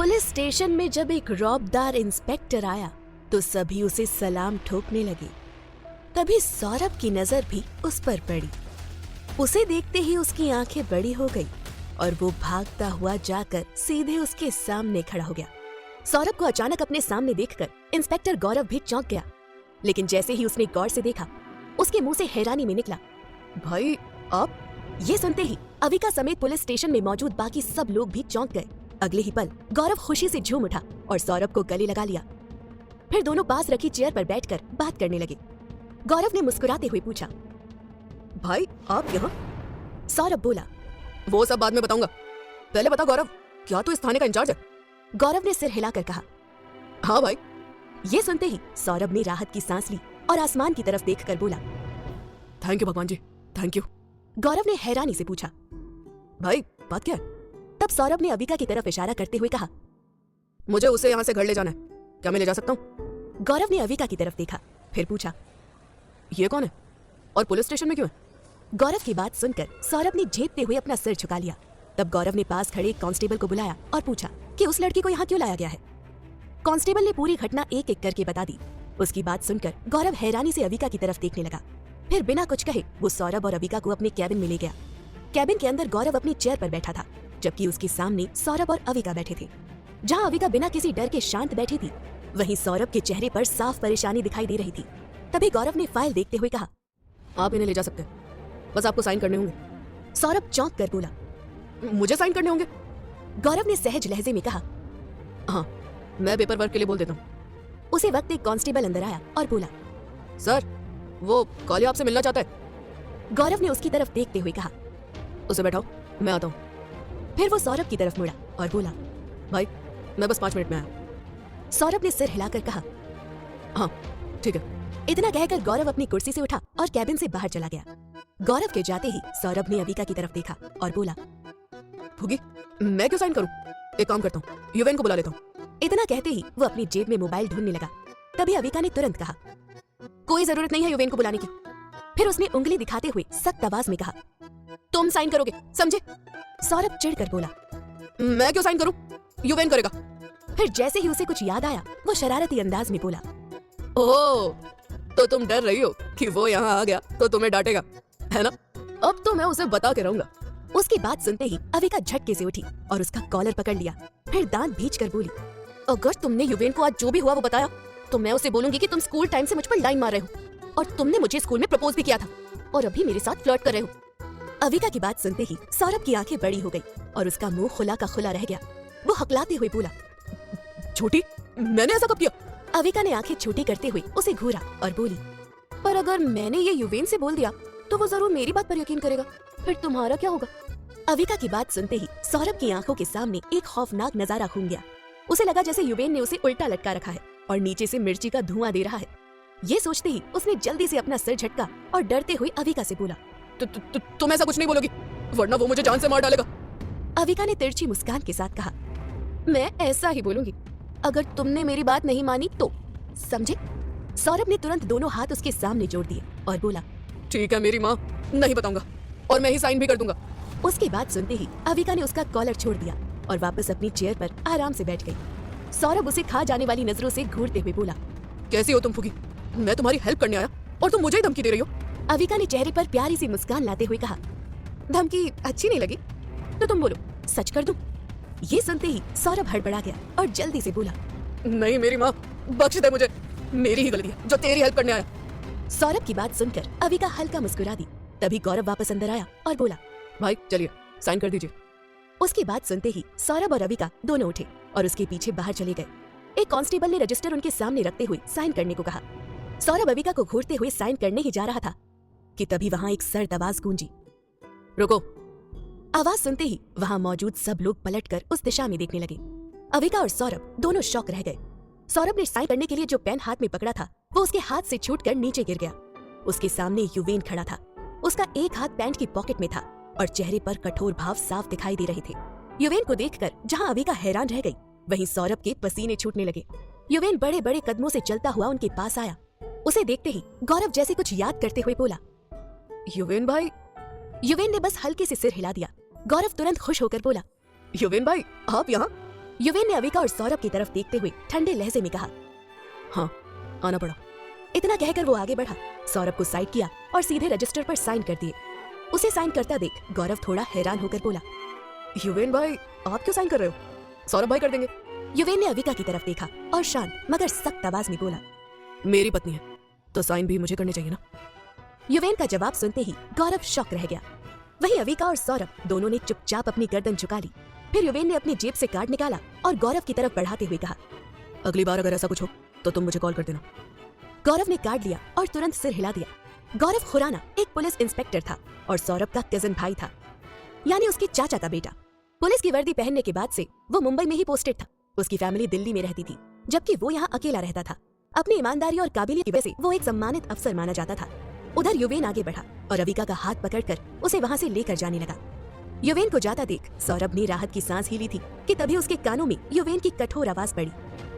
Police station में जब एक रौबदार इंस्पेक्टर आया तो सभी उसे सलाम ठोकने लगे। तभी सौरभ की नजर भी उस पर पड़ी। उसे देखते ही उसकी आंखें बड़ी हो गई और वो भागता हुआ जाकर सीधे उसके सामने खड़ा हो गया। सौरभ को अचानक अपने सामने देखकर इंस्पेक्टर गौरव भी चौंक गया, लेकिन जैसे ही उसने गौर से देखा उसके मुंह से हैरानी में निकला, भाई आप? ये सुनते ही अविका समेत पुलिस स्टेशन में मौजूद बाकी सब लोग भी चौंक गए। अगले ही पल गौरव खुशी से झूम उठा और सौरभ को गले लगा लिया। फिर दोनों पास रखी चेयर पर बैठकर बात करने लगे। गौरव ने मुस्कुराते हुए पूछा, भाई आप यहाँ? सौरभ बोला, वो सब बाद में बताऊंगा, पहले बता गौरव, क्या तू इस थाने का इंचार्ज है? गौरव ने सिर हिलाकर कहा, हाँ भाई। ये सुनते ही सौरभ ने राहत की सांस ली और आसमान की तरफ देखकर बोला, थैंक यू भगवान जी, थैंक यू। गौरव ने हैरानी से पूछा, भाई बात क्या है? तब सौरभ ने अविका की तरफ इशारा करते हुए कहा, मुझे उसे यहाँ से घर ले जाना है, क्या मैं ले जा सकता हूँ? गौरव ने अविका की तरफ देखा, फिर पूछा, ये कौन है और पुलिस स्टेशन में क्यों है? गौरव की बात सुनकर सौरभ ने झेपते हुए अपना सिर झुका लिया। तब गौरव ने पास खड़े एक कांस्टेबल को बुलाया और पूछा कि उस लड़की को यहाँ क्यों लाया गया है। कांस्टेबल ने पूरी घटना एक एक करके बता दी। उसकी बात सुनकर गौरव हैरानी से अविका की तरफ देखने लगा। फिर बिना कुछ कहे वो सौरभ और अविका को अपने कैबिन में ले गया। कैबिन के अंदर गौरव अपनी चेयर पर बैठा था, जबकि उसके सामने सौरभ और अविका बैठे थे। जहाँ अविका बिना किसी डर के शांत बैठी थी, वहीं सौरभ के चेहरे पर साफ परेशानी दिखाई दे रही थी। तभी गौरव ने फाइल देखते हुए कहा, आप इन्हें ले जा सकते हैं, बस आपको साइन करने होंगे। सौरभ चौंक कर बोला, मुझे साइन करने होंगे? गौरव ने सहज लहजे में कहा, हाँ, मैं पेपर वर्क के लिए बोल देता हूँ। उसी वक्त एक कांस्टेबल अंदर आया और बोला, सर वो कॉली आपसे मिलना चाहता है। गौरव ने उसकी तरफ देखते हुए कहा, उसे बैठाओ, मैं आता हूँ। फिर वो सौरभ की तरफ मुड़ा और बोला, भाई मैं बस 5 मिनट में आया। सौरभ ने सिर हिलाकर कहा, हाँ ठीक है। इतना कहकर गौरव अपनी कुर्सी से उठा और कैबिन से बाहर चला गया। गौरव के जाते ही सौरभ ने अविका की तरफ देखा और बोला, फूगी मैं क्यों साइन करूं? एक काम करता हूँ, युवेन को बुला लेता हूँ। इतना कहते ही वो अपनी जेब में मोबाइल ढूंढने लगा। तभी अविका ने तुरंत कहा, कोई जरूरत नहीं है युवेन को बुलाने की। फिर उसने उंगली दिखाते हुए सख्त आवाज में कहा, तुम साइन करोगे, समझे? सौरभ चिढ़कर बोला, मैं क्यों साइन करूं? युवेन करेगा। फिर जैसे ही उसे कुछ याद आया, वो शरारती अंदाज में बोला, ओह तो तुम डर रही हो कि वो यहाँ आ गया तो तुम्हें डांटेगा, है ना? अब तो मैं उसे बता के रहूंगा। उसकी बात सुनते ही अविका झटके से उठी और उसका कॉलर पकड़ लिया। फिर दांत भींचकर बोली, अगर तुमने युवेन को आज जो भी हुआ वो बताया तो मैं उसे बोलूंगी कि तुम स्कूल टाइम से मुझ पर लाइन मार रहे हो और तुमने मुझे स्कूल में प्रपोज भी किया था और अभी मेरे साथ फ्लर्ट कर रहे हो। अविका की बात सुनते ही सौरभ की आंखें बड़ी हो गई और उसका मुंह खुला का खुला रह गया। वो हकलाते हुए बोला, छोटी, मैंने ऐसा कब किया? अविका ने आंखें छोटी करते हुए उसे घूरा और बोली, पर अगर मैंने ये युवेन से बोल दिया तो वो जरूर मेरी बात पर यकीन करेगा, फिर तुम्हारा क्या होगा? अविका की बात सुनते ही सौरभ की आंखों के सामने एक खौफनाक नजारा घूम गया। उसे लगा जैसे युवेन ने उसे उल्टा लटका रखा है और नीचे से मिर्ची का धुआं दे रहा है। ये सोचते ही उसने जल्दी से अपना सिर झटका और डरते हुए अविका से बोला, तुम ऐसा कुछ नहीं बोलोगी, वरना वो मुझे जान से मार डालेगा। अविका ने तिरछी मुस्कान के साथ कहा, मैं ऐसा ही बोलूंगी, अगर तुमने मेरी बात नहीं मानी तो, समझे? सौरभ ने तुरंत दोनों हाथ उसके सामने जोड़ दिए और बोला, ठीक है मेरी माँ, नहीं बताऊंगा और मैं ही साइन भी कर दूंगा। उसकी बात सुनते ही अविका ने उसका कॉलर छोड़ दिया और वापस अपनी चेयर पर आराम से बैठ गई। सौरभ उसे खा जाने वाली नजरों से घूरते हुए बोला, कैसी हो तुम फुगी? मैं तुम्हारी हेल्प करने आया और तुम मुझे ही धमकी दे रही हो। अविका ने चेहरे पर प्यारी सी मुस्कान लाते हुए कहा, धमकी अच्छी नहीं लगी तो तुम बोलो, सच कर दूं? ये सुनते ही सौरभ हड़बड़ा गया और जल्दी से बोला, नहीं मेरी माँ, बख्श दे मुझे, मेरी ही गलती है जो तेरी हेल्प करने आया। सौरभ की बात सुनकर अविका हल्का मुस्कुरा दी। तभी गौरव वापस अंदर आया और बोला, भाई चलिए साइन कर दीजिए। उसकी बात सुनते ही सौरभ और अविका दोनों उठे और उसके पीछे बाहर चले गए। एक कांस्टेबल ने रजिस्टर उनके सामने रखते हुए साइन करने को कहा। सौरभ अविका को घूरते हुए साइन करने ही जा रहा था कि तभी वहां एक सर्द आवाज गूंजी, रुको। आवाज सुनते ही वहां मौजूद सब लोग पलटकर उस दिशा में देखने लगे। अविका और सौरभ दोनों शॉक रह गए। सौरभ ने साइन करने के लिए जो पेन हाथ में पकड़ा था वो उसके हाथ से छूटकर नीचे गिर गया। उसके सामने युवेन खड़ा था। उसका एक हाथ पैंट की पॉकेट में था और चेहरे पर कठोर भाव साफ दिखाई दे रहे थे। युवेन को देखकर जहां अविका हैरान रह गई, वहीं सौरभ के पसीने छूटने लगे। युवेन बड़े बड़े कदमों से चलता हुआ उनके पास आया। उसे देखते ही गौरव जैसे कुछ याद करते हुए बोला, युवेन भाई। युवेन ने बस हल्के से सिर हिला दिया। गौरव तुरंत खुश होकर बोला, युवेन भाई आप यहाँ? युवेन ने अविका और सौरभ की तरफ देखते हुए ठंडे लहजे में कहा, हाँ, आना पड़ा। इतना कहकर वो आगे बढ़ा, सौरभ को साइड किया और सीधे रजिस्टर पर साइन कर दिए। उसे साइन करता देख गौरव थोड़ा हैरान होकर बोला, युवेन भाई, आप क्यों साइन कर रहे हो? सौरभ भाई कर देंगे। युवेन ने अविका की तरफ देखा और शांत मगर सख्त आवाज में बोला, मेरी पत्नी है तो साइन भी मुझे करने चाहिए ना। युवेन का जवाब सुनते ही गौरव शॉक रह गया। वहीं अविका और सौरभ दोनों ने चुपचाप अपनी गर्दन झुका ली। फिर युवेन ने अपनी जेब से कार्ड निकाला और गौरव की तरफ बढ़ाते हुए कहा, अगली बार अगर ऐसा कुछ हो तो तुम मुझे कॉल कर देना। गौरव ने कार्ड लिया और तुरंत सिर हिला दिया। गौरव खुराना एक पुलिस इंस्पेक्टर था और सौरभ का कजन भाई था, यानी उसके चाचा का बेटा। पुलिस की वर्दी पहनने के बाद से वो मुंबई में ही पोस्टेड था। उसकी फैमिली दिल्ली में रहती थी, जबकि वो यहाँ अकेला रहता था। अपनी ईमानदारी और काबिलियत की वजह से वो एक सम्मानित अफसर माना जाता था। उधर युवेन आगे बढ़ा और अविका का हाथ पकड़कर उसे वहाँ से लेकर जाने लगा। युवेन को जाता देख सौरभ ने राहत की सांस ही ली थी कि तभी उसके कानों में युवेन की कठोर आवाज पड़ी,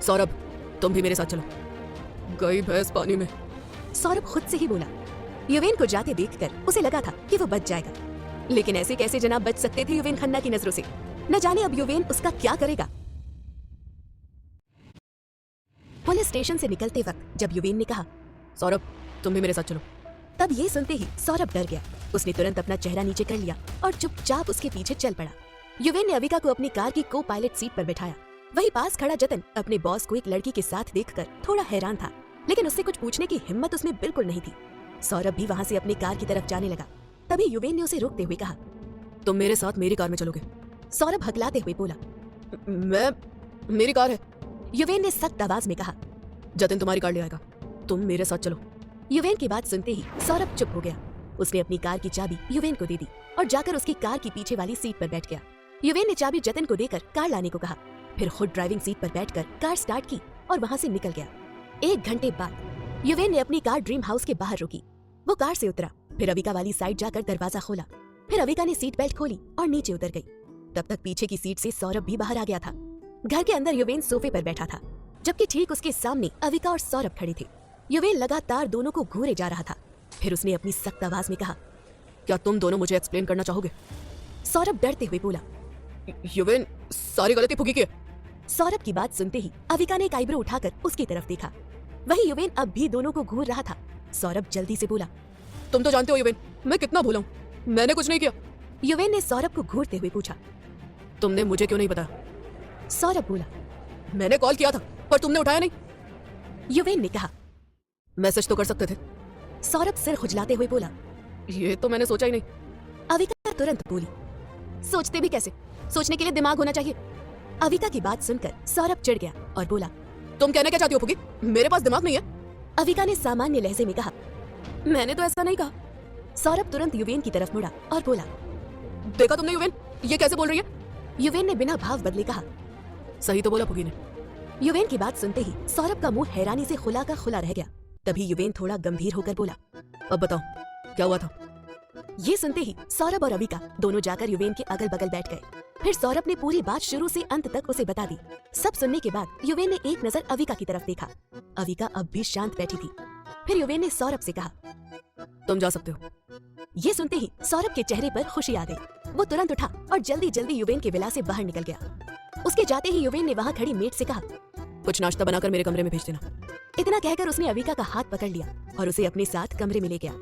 सौरभ, तुम भी मेरे साथ चलो। गई भैंस पानी में, सौरभ खुद से ही बोला। युवेन को जाते देखकर उसे लगा था कि वो बच जाएगा, लेकिन ऐसे कैसे जनाब बच सकते थे युवेन खन्ना की नजरों से। न जाने अब युवेन उसका क्या करेगा। पुलिस स्टेशन से निकलते वक्त जब युवेन ने कहा, सौरभ, तुम भी मेरे साथ चलो, तब ये सुनते ही सौरभ डर गया। उसने तुरंत अपना चेहरा नीचे कर लिया और चुपचाप उसके पीछे चल पड़ा। युवेन ने अविका को अपनी कार की को पायलट सीट पर बैठाया। वहीं पास खड़ा जतन अपने बॉस को एक लड़की के साथ देखकर थोड़ा हैरान था, लेकिन उससे कुछ पूछने की हिम्मत उसमें बिल्कुल नहीं थी। सौरभ भी वहाँ से अपनी कार की तरफ जाने लगा। तभी युवेन ने उसे रोकते हुए कहा, तुम मेरे साथ मेरी कार में चलोगे? सौरभ हकलाते हुए बोला, मेरी कार है। युवेन ने सख्त आवाज में कहा, जतिन तुम्हारी कार ले आएगा, तुम मेरे साथ चलो। युवेन की बात सुनते ही सौरभ चुप हो गया। उसने अपनी कार की चाबी युवेन को दे दी और जाकर उसकी कार की पीछे वाली सीट पर बैठ गया। युवेन ने चाबी जतिन को देकर कार लाने को कहा, फिर खुद ड्राइविंग सीट पर बैठकर कार स्टार्ट की और वहाँ से निकल गया। 1 घंटे बाद युवेन ने अपनी कार ड्रीम हाउस के बाहर रोकी। वो कार से उतरा, फिर अविका वाली साइड जाकर दरवाजा खोला। फिर अविका ने सीट बेल्ट खोली और नीचे उतर गई। तब तक पीछे की सीट से सौरभ भी बाहर आ गया था। घर के अंदर युवेन सोफे पर बैठा था, जबकि ठीक उसके सामने अविका और सौरभ खड़े थे। युवेन लगातार दोनों को घूरे जा रहा था। फिर उसने अपनी सख्त आवाज में कहा, क्या तुम दोनों मुझे एक्सप्लेन करना चाहोगे? सौरभ डरते हुए बोला, युवेन, सारी गलती फुगी की है। सौरभ की बात सुनते ही अविका ने एक आईब्रो उठाकर उसकी तरफ देखा। वही युवेन अब भी दोनों को घूर रहा था। सौरभ जल्दी से बोला, तुम तो जानते हो युवेन, मैं कितना भूला हूँ, मैंने कुछ नहीं किया। युवेन ने सौरभ को घूरते हुए पूछा, तुमने मुझे क्यों नहीं बताया? सौरभ बोला, मैंने कॉल किया था पर तुमने उठाया नहीं। युवेन ने कहा, मैसेज तो कर सकते थे। सौरभ सिर खुजलाते हुए बोला, ये तो मैंने सोचा ही नहीं। अविका तुरंत बोली, सोचते भी कैसे, सोचने के लिए दिमाग होना चाहिए। अविका की बात सुनकर सौरभ चिढ़ गया और बोला, तुम कहना क्या चाहती हो फुगी, मेरे पास दिमाग नहीं है। अविका ने सामान्य लहजे में कहा, मैंने तो ऐसा नहीं कहा। सौरभ तुरंत युवेन की तरफ मुड़ा और बोला, देखा तुमने युवेन, ये कैसे बोल रही है? युवेन ने बिना भाव बदले कहा, सही तो बोला फुगी ने। युवेन की बात सुनते ही सौरभ का मुंह हैरानी से खुला का खुला रह गया। तभी युवेन थोड़ा गंभीर होकर बोला, अब बताओ क्या हुआ था? ये सुनते ही सौरभ और अविका दोनों जाकर युवेन के अगल बगल बैठ गए। फिर सौरभ ने पूरी बात शुरू से अंत तक उसे बता दी। सब सुनने के बाद युवेन ने एक नजर अविका की तरफ देखा। अविका अब भी शांत बैठी थी। फिर युवेन ने सौरभ से कहा, तुम जा सकते हो। ये सुनते ही सौरभ के चेहरे पर खुशी आ गई। वो तुरंत उठा और जल्दी जल्दी युवेन के विला से बाहर निकल गया। उसके जाते ही युवेन ने वहाँ खड़ी मेट से कहा, कुछ नाश्ता बनाकर मेरे कमरे में भेज देना। इतना कहकर उसने अविका का हाथ पकड़ लिया और उसे अपने साथ कमरे में ले गया।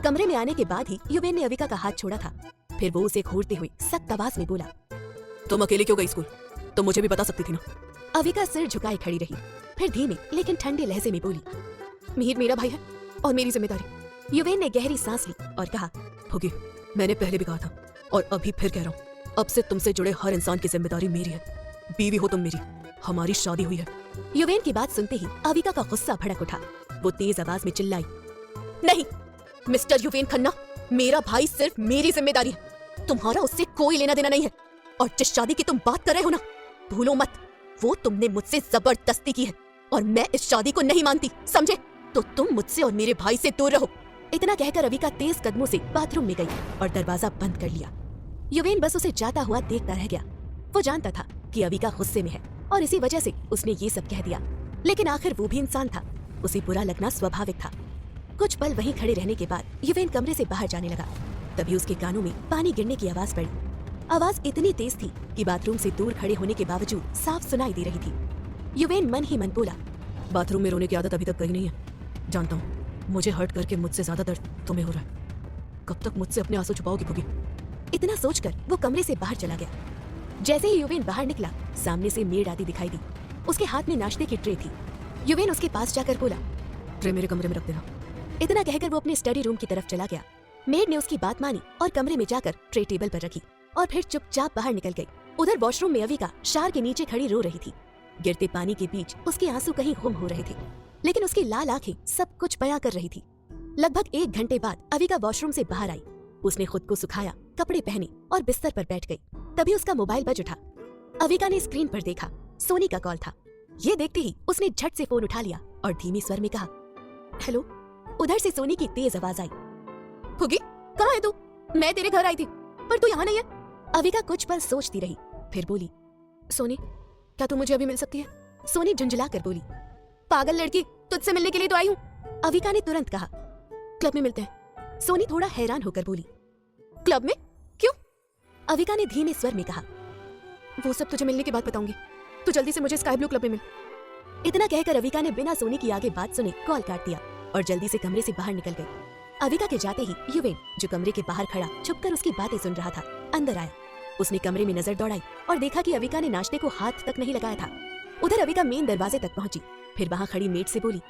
कमरे में आने के बाद ही युवेन ने अविका का हाथ छोड़ा था। फिर वो उसे घूरते हुए सख्त आवाज में बोला, तुम अकेले क्यों गई स्कूल? तुम मुझे भी बता सकती थी ना। अविका सिर झुकाए खड़ी रही, फिर धीमे लेकिन ठंडे लहजे में बोली, मीर मेरा भाई है और मेरी जिम्मेदारी। युवेन ने गहरी सांस ली और कहा, फुगी, मैंने पहले भी कहा था और अभी फिर कह रहा हूँ, अब से तुमसे जुड़े हर इंसान की जिम्मेदारी मेरी है। बीवी हो तुम मेरी, हमारी शादी हुई है। युवेन की बात सुनते ही अविका का गुस्सा भड़क उठा। वो तेज आवाज में चिल्लाई, नहीं मिस्टर युवेन खन्ना, मेरा भाई सिर्फ मेरी जिम्मेदारी है, तुम्हारा उससे कोई लेना देना नहीं है। और जिस शादी की तुम बात कर रहे हो ना, भूलो मत, वो तुमने मुझसे जबरदस्ती की है और मैं इस शादी को नहीं मानती, समझे? तो तुम मुझसे और मेरे भाई से दूर रहो। इतना कहकर अविका तेज कदमों से बाथरूम में गई और दरवाजा बंद कर लिया। युवेन बस उसे जाता हुआ देखता रह गया। वो जानता था कि अविका गुस्से में है और इसी वजह से उसने ये सब कह दिया, लेकिन आखिर वो भी इंसान था, उसे बुरा लगना स्वाभाविक था। कुछ पल वहीं खड़े रहने के बाद युवेन कमरे से बाहर जाने लगा। तभी उसके कानों में पानी गिरने की आवाज पड़ी। आवाज इतनी तेज थी कि बाथरूम से दूर खड़े होने के बावजूद साफ सुनाई दे रही थी। युवेन मन ही मन बोला, बाथरूम में रोने की आदत अभी तक गई नहीं है। जानता हूँ मुझे हर्ट करके मुझसे ज्यादा दर्द तुम्हें हो रहा है। कब तक मुझसे अपने आंसू छुपाओगी भुगी? इतना सोचकर वो कमरे से बाहर चला गया। जैसे ही युवेन बाहर निकला, सामने से मेड आती दिखाई दी। उसके हाथ में नाश्ते की ट्रे थी। युवेन उसके पास जाकर बोला, ट्रे मेरे कमरे में रख देना। इतना कहकर वो अपने स्टडी रूम की तरफ चला गया। मेड ने उसकी बात मानी और कमरे में जाकर ट्रे टेबल पर रखी और फिर चुपचाप बाहर निकल गई। उधर वॉशरूम में अविका शार के नीचे खड़ी रो रही थी। गिरते पानी के बीच उसके आंसू कहीं गुम हो रहे थे, लेकिन उसकी लाल आंखें सब कुछ बयां कर रही थी। लगभग 1 घंटे बाद अविका वॉशरूम से बाहर आई। उसने खुद को सुखाया, कपड़े पहने और बिस्तर पर बैठ गई। तभी उसका मोबाइल बज उठा। अविका ने स्क्रीन पर देखा, सोनी का कॉल था। ये देखते ही उसने झट से फोन उठा लिया और धीमे स्वर में कहा, हेलो। उधर से सोनी की तेज आवाज आई, भुगी कहाँ है तू? मैं तेरे घर आई थी पर तू यहाँ नहीं है। अविका कुछ पल सोचती रही, फिर बोली, सोनी क्या तू मुझे अभी मिल सकती है? सोनी झुंझला कर बोली, पागल लड़की, तुझसे मिलने के लिए तो आई हूँ। अविका ने तुरंत कहा, क्लब में मिलते हैं। सोनी थोड़ा हैरान होकर बोली, क्लब में? क्यों? अविका ने धीमे स्वर में कहा, वो सब तुझे मिलने के बाद बताऊंगी, तू जल्दी से मुझे स्काई ब्लू क्लब में मिल। इतना कहकर अविका ने बिना सोनी की आगे बात सुने कॉल काट दिया और जल्दी से कमरे से बाहर निकल गई। अविका के जाते ही युवेन, जो कमरे के बाहर खड़ा छुपकर उसकी बातें सुन रहा था, अंदर आया। उसने कमरे में नजर दौड़ाई और देखा कि अविका ने नाश्ते को हाथ तक नहीं लगाया था। उधर अविका मेन दरवाजे तक पहुंची, फिर वहां खड़ी मेड से बोली,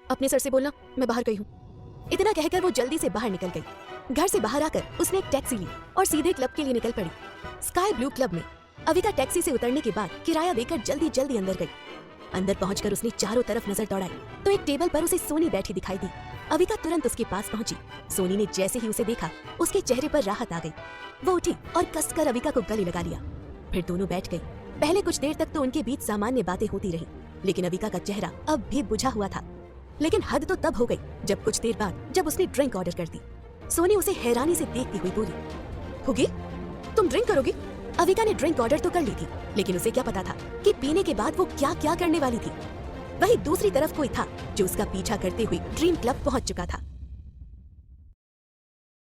अपने सर से बोलना मैं बाहर गई हूँ। इतना कहकर वो जल्दी से बाहर निकल गई। घर से बाहर आकर उसने एक टैक्सी ली और सीधे क्लब के लिए निकल पड़ी। स्काई ब्लू क्लब में अविका टैक्सी से उतरने के बाद किराया देकर जल्दी जल्दी अंदर गई। अंदर पहुंचकर उसने चारों तरफ नजर दौड़ाई तो एक टेबल पर उसे सोनी बैठी दिखाई दी। अविका तुरंत उसके पास पहुंची। सोनी ने जैसे ही उसे देखा, उसके चेहरे पर राहत आ गई। वो उठी और कसकर अविका को गले लगा लिया। फिर दोनों बैठ गई। पहले कुछ देर तक तो उनके बीच सामान्य बातें होती रही, लेकिन अविका का चेहरा अब भी बुझा हुआ था। लेकिन हद तो तब हो गई जब कुछ देर बाद जब उसने ड्रिंक ऑर्डर कर दी। सोनी उसे हैरानी से देखती हुई बोली, हुगी तुम ड्रिंक करोगी? अविका ने ड्रिंक ऑर्डर तो कर ली थी, लेकिन उसे क्या पता था कि पीने के बाद वो क्या क्या करने वाली थी। वहीं दूसरी तरफ कोई था जो उसका पीछा करते हुए ड्रीम क्लब पहुंच चुका था।